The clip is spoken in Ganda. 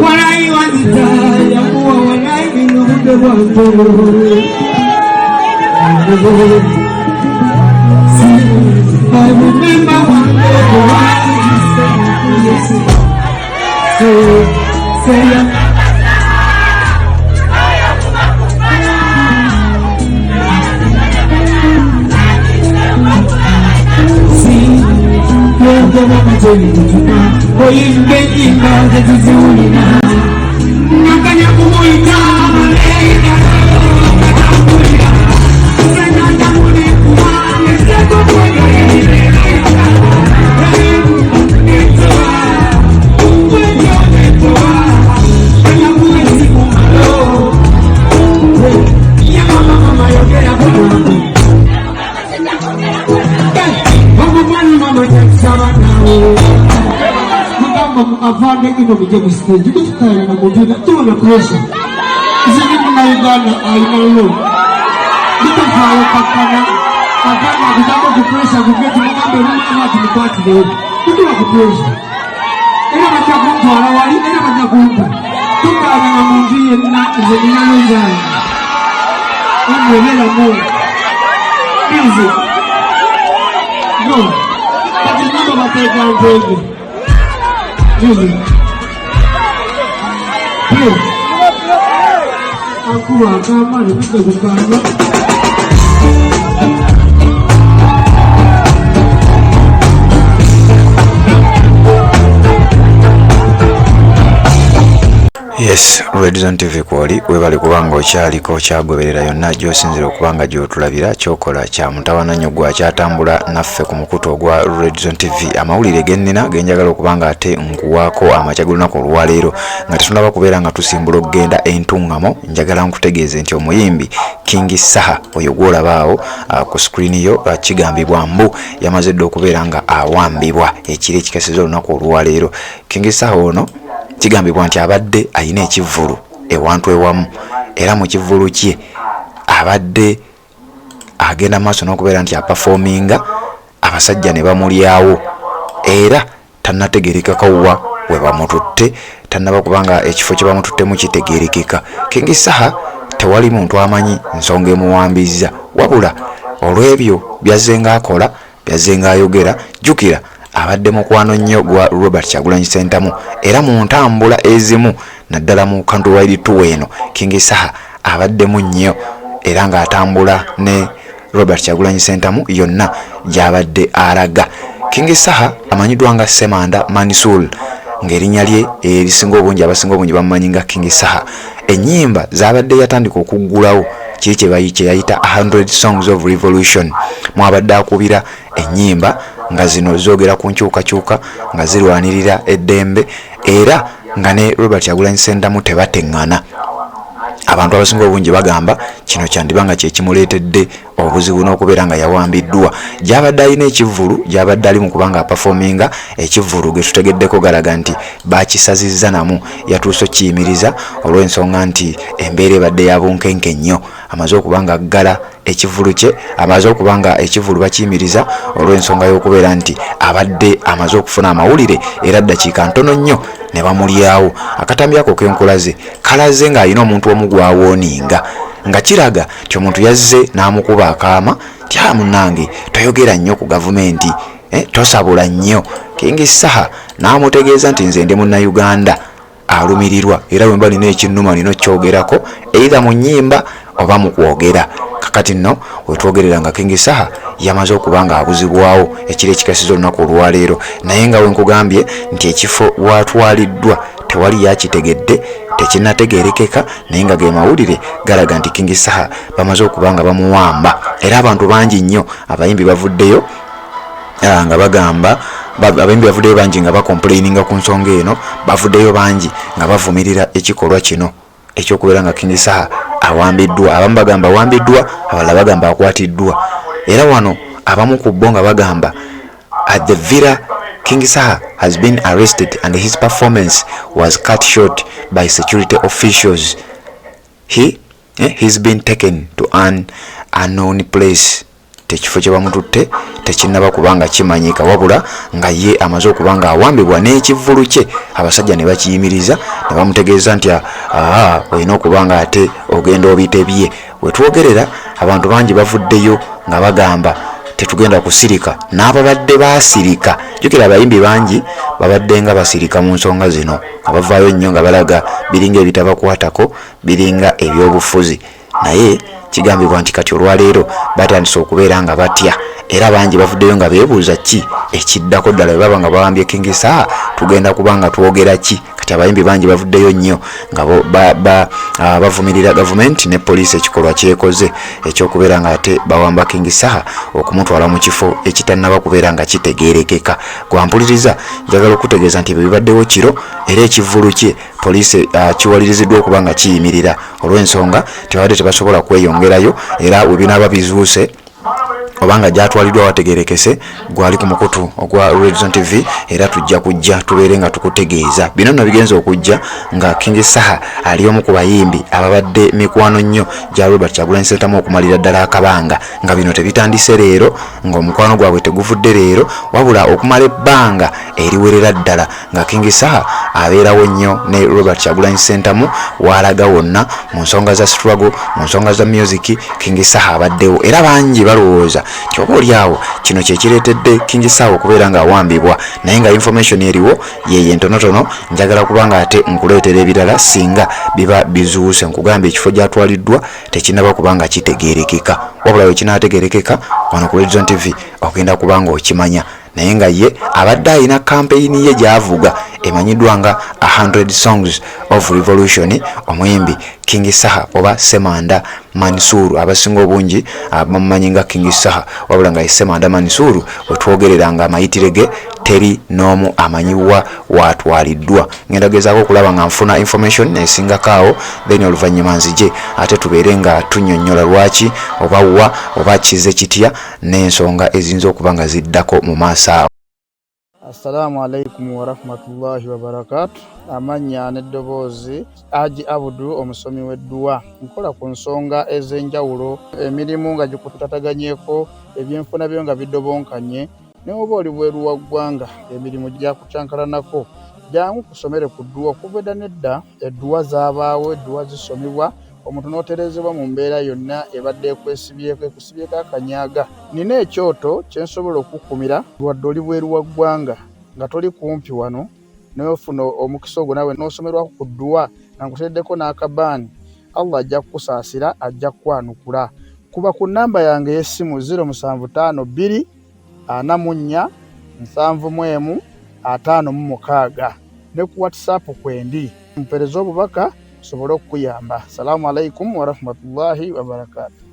Walai wazitaya kuwa walai minunde wangu I remember one day the one afande ino mije ku stage kutana na mujuna tuna pressure zini kuna Uganda aina nitafayo pakana pakana kutaka ku pressure kugeti makambe mama tulipati leo tuna ku pressure ina mataka mtwala wali ina mataka kumpa tukana na munjie na zini na njani amwela mo music no kati ndio mateka ngenge Really? Here. Aku akan mana kita bukan. Yes, Redzone TV kwali webali kubanga okyaliko kyagoberera yonna gy'osinzira okubanga gy'otulabira kyokola kya mutawananyo gwa kyatambula naffe ku mukutu ogwa Redzone TV. Amawulire gennina genjagala okubanga ate nkuwaako amakya g'olunaku olwaleero nga tetunaba kubeera nga tusimbula okugenda entuŋŋamo. Njagala nkutegeeze nti omuyimbi King Saha oyo gw'olabaawo ku screen yo kigambibwa mbu yamaze dda okubeera nga awambibwa ekiro ekikasiza olunaku olwaleero. King Saha ono kigambibwa nti abadde ayina ekivvulu ewantu ewamu era mu kivvulu kye abadde agenda maaso n'okubeera nti apafominga abasajja ne bamulyawo era tannategeerekeka wa we bamututte tannaba kubanga ekifo kye bamututtemu kitegeerekeka. King Saha tewali muntu amanyi nsonga emuwambizza wabula olw'ebyo byazzenga akola byazzenga ayogera jjukira abadde mukwano nnyo gwa Robert Kyagulanyi Ssentamu era mu ntambula ezimu naddala mu countrywide tour eno King Saha abaddemu nnyo era ng'atambula ne Robert Kyagulanyi Ssentamu yonna gy'abadde araga. King Saha amanyiddwa nga Semanda Manisul ng'erinnya lye erisinga obungi abasinga obungi bamumanyi nga King Saha. Ennyimba z'abadde yatandika okuggulawo kiri kye yayita 100 Songs of Revolution mwabadde akubira ennyimba nga zino zoogera ku nkyukakyuka nga zirwanirira eddembe era nga ne Robert Kyagulanyi Ssentamu tebateŋŋana. Abantu abasinga obungi bagamba kino kyandibanga kye kimuleetedde obuzibu n'okubeera nga yawambiddwa. Gy'abadde alina ekivvulu gy'abadde ali mu kubanga apafominga ekivvulu ge tutegeddeko galaga nti baakisazizza namu yatuuse okiyimiriza olw'ensonga nti embeera ebadde ya bunkenke nnyo. Amaze okubanga aggala ekivvulu kye amaze okubanga ekivvulu bakiyimiriza olw'ensonga y'okubeera nti abadde amaze okufuna amawulire era ddakiika ntono nnyo ne bamulyawo. Akatambi ako k'enkulaze kalaze ng'alina omuntu omu gw'awooninga nga kiraga nti omuntu yazze n'amukuba akaama ti munnange toyogera nnyo ku gavumenti tosabula nnyo. King Saha n'amutegeeza nti nze ndi munnayuganda alumirirwa era bwe mba nina ekinnuma nina okyogerako either mu nnyimba oba mu kwogera. Kakati nno wetwogerera nga King Saha yamaze okuba nga abuzibwawo ekiro ekikasiza olunaku olwaleero naye nga we nkugambye nti ekifo watwaliddwa tewali yakitegedde tekinnategeerekeka naye nga ge mawulire galaga nti King Saha bamaze okuba nga bamuwamba era abantu bangi nnyo abayimbi bavuddeyo nga bagamba abayimbi bavuddeyo bangi nga bakomplaininga ku nsonga eno bavuddeyo bangi nga bavumirira ekikolwa kino ekyokubeera nga King Saha awambiddwa. Abamu bagamba awambiddwa abalala bagamba akwatiddwa era wano abamu ku bo nga bagamba at the Villa King Saha has been arrested and his performance was cut short by security officials. He's been taken to an unknown place tekifo kye bamututte tekinnaba kubanga kimanyika, wabula nga ye amaze okubanga awambibwa n'ekivvulu kye. Abasajja ne bakiyimiriza ne bamutegeeza nti olina okubanga ate ogenda obitebye. We twogerera abantu bangi bavuddeyo nga bagamba tetugenda kusirika, n'ababadde basirika. Jjukira abayimbi bangi babadde nga basirika mu nsonga zino, nga bavaayo nnyo nga balaga biringa ebitabakwatako, biringa ebyobufuzi. Naye kigambibwa nti kati olwaleero batandise okubeera nga batya, era bangi bavuddeyo nga beebuuza ki ekiddako ddala. Bwe baba nga bawambye King Saha tugenda kubanga twogera ki? Kati abayimbi bangi bavuddeyo nnyo nga bavumirira gavumenti ne poliisi ekikolwa kyekoze ekyokubeera nga ate bawamba King Saha okumutwala mu kifo ekitannaba kubeera nga kitegeerekeka. Gwampuliriza, njagala okutegeeza nti bibaddewo kiro era ekivvulu kye poliisi kiwaliriziddwa okuba nga kiyimirira olw'ensonga tebadde tebasobola kweyongerayo, era we binaaba bizuuse obanga gyatwaliddwa wategerekese gwali ku mukutu ogwa Redzone TV, era tujja kujja tubeere nga tukutegeeza. Bino nno bigenza okujja nga King Saha ali omu ku bayimbi ababadde mikwano nnyo gya Robert Kyagulanyi Ssentamu okumalira ddala akabanga, nga bino tebitandise leero, ng'omukwano gwabwe teguvudde leero, wabula okumala ebbanga eriwerera ddala nga King Saha abeerawo nnyo ne Robert Kyagulanyi Ssentamu walaga wonna mu nsonga za struggle, mu nsonga za music. King Saha abaddewo era bangi balowooza kyoba oliawo kino kyekireetedde King Saha okubeera nga awambibwa, naye nga information eriwo yeye ntonotono. Njagala kubanga ate nkuleetera ebirala singa biba bizuuse. Nkugambye ekifo gyatwaliddwa tekinnaba kubanga kitegeerekeka, wabula we kinaategeerekeka wano ku Redzone TV ogenda kubanga okimanya. Naye nga ye abadde alina kampeyini ye gy'avuga emanyiddwa nga 100 Songs of Revolution. Omuyimbi King Saha oba Semanda Mansuru, abasinga obungi bamumanyi nga King Saha, wabula nga Semanda Mansuru wetwogerera nga amayitire ge teri n'omu amanyiwa watwaliddwa. Ngenda gezaako okulaba nga nfuna information esingakaawo, then oluvannyuma nzije ate tubeere nga tunnyonnyola lwaki oba wa oba kize kitya n'ensonga eziyinza okuba nga ziddako mu maaso awo. Assalamu alaikum wa rahmatullahi wa barakatuh. Amanya n'eddoboozi Haji Abudu, omusomi w'edduwa. Nkola ku nsonga ez'enjawulo, emirimu nga gikutataganyeko, ebyenfuna byo nga bidobonkanye, ne oba oli bweru wa ggwanga emirimu gyakucankalanako. Jangu kusomere ku dduwa. Okuva edda nedda edduwa zaabaawo, edduwa zisomebwa, omuntu n'oterezebwa mu mbeera yonna ebadde ekusibyeko akanyaaga. Nina ekyoto kye nsobola okukumira wadde oli bweru wa ggwanga nga toli kumpi wano, n'ofuna omukisa ogwo nawe n'osomerwako ku dduwa nga nkuteddeko n'akabaani. Allah ajja kukusaasira, ajja kukwanukula. Kuba ku nnamba yange y'essimu 0752 44 71 56 ne ku WhatsApp kwendi. Mpereza obubaka sobole okuyamba. Assalamu alaikum wa rahmatullahi wa barakatuh.